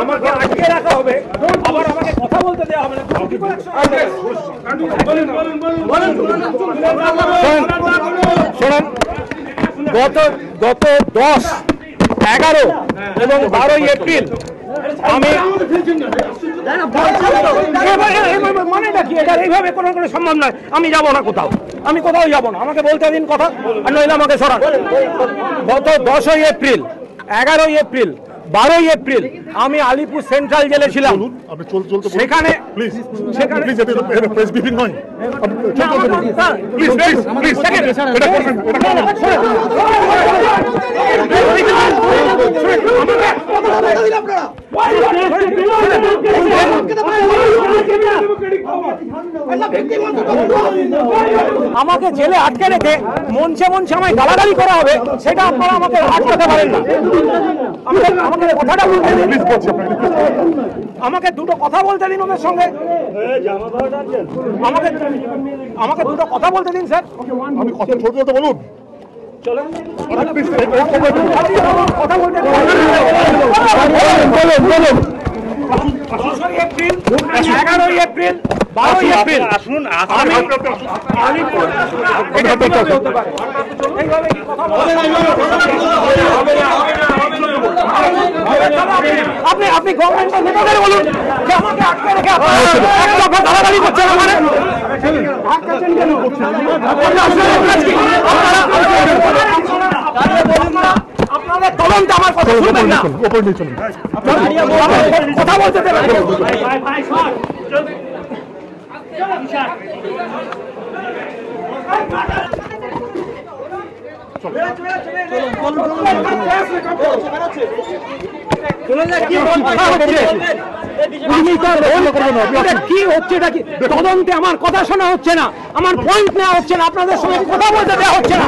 আমাকে আটকে রাখা হবে, আবার আমাকে কথা বলতে দেওয়া হবে না। শোনেন, গত 10, 11 এবং 12 এপ্রিল আমি মানেটা কি, এটা এইভাবে কোনো সম্ভব নয়। আমি যাবো না কোথাও, আমি কোথাও যাবো না, আমাকে বলতে দিন কথা, আর নইলে আমাকে সরান। গত 10 এপ্রিল, 11 এপ্রিল, 12 এপ্রিল আমি আলিপুর সেন্ট্রাল জেলে ছিলাম। সেখানে আমাকে জেলে আটকে রেখে মঞ্চে মঞ্চে আমায় গালাগালি করা হবে, সেটা আপনারা আমাকে আটকাতে পারেন না। আমাকে কথাটা বলতে দিন, আমাকে দুটো কথা বলতে দিন ওদের সঙ্গে, আমাকে দুটো কথা বলতে দিন স্যার। আমি কথা বলতে বলুন, চলেন কথা বলতে বলুন। 10 এপ্রিল, 11 এপ্রিল, 12 এপ্রিল আসুন, আলিপুর হতে পারে এইভাবে কি কথা বলেন? আপনি গভর্নমেন্টের নেতাদের বলুন যে আমাকে আটকে রেখে একটা গালাগালি করছেন। আপনাদের তদন্ত আমার কথা শুনবেন না, কথা বলতে দেবেন। কি হচ্ছে, এটা কি তদন্তে আমার কথা শোনা হচ্ছে না, আমার পয়েন্ট নেওয়া হচ্ছে না, আপনাদের সঙ্গে কথা বলতে দেওয়া হচ্ছে না।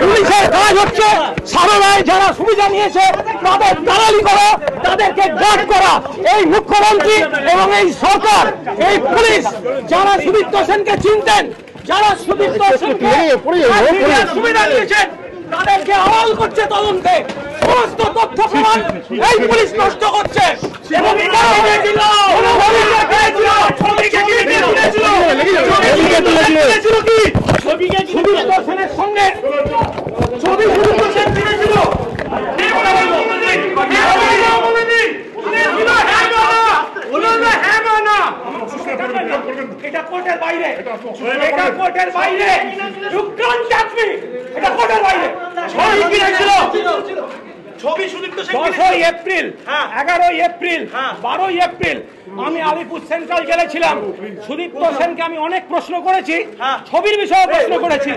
পুলিশের কাজ হচ্ছে সারদায় যারা সুবিধা নিয়েছে তাদের দালালি করা, তাদেরকে গার্ড করা। এই মুখ্যমন্ত্রী এবং এই সরকার, এই পুলিশ যারা সুদীপ্ত সেনকে চিনতেন, যারা সুদীপ্ত সেনকে সুবিধা নিয়েছেন, তাদেরকে আড়াল করছে তদন্তে। সমস্ত তথ্য প্রমাণ এই পুলিশ নষ্ট করছে। এবং সেনের সঙ্গে ছবি এটা কোর্টের বাইরে, এটা কোর্টের বাইরে, ইউ কান্ট টাচ মি, এটা কোর্টের বাইরে। ছবি কিনেছিল, ছবি Sudipta Sen 10 April, 11 April, 12 April আমি আলিপুর সেন্ট্রাল জেলে ছিলাম। সুদীপ্ত সেনকে আমি অনেক প্রশ্ন করেছি, ছবির বিষয়ে প্রশ্ন করেছি।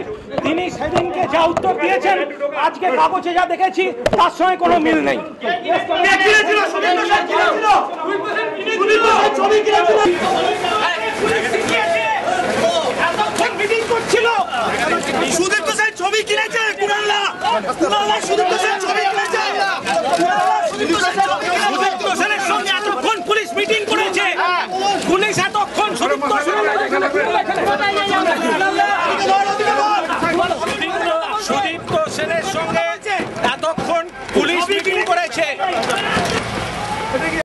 তিনি সেদিনকে যা উত্তর দিয়েছেন, আজকে কাগজে যা দেখেছি তার সঙ্গে কোনো মিল নেই। মিটিং করছিল, সুদীপ্ত সেন ছবি কিনেছে, কুণাল সুদীপ্ত সেন ছবি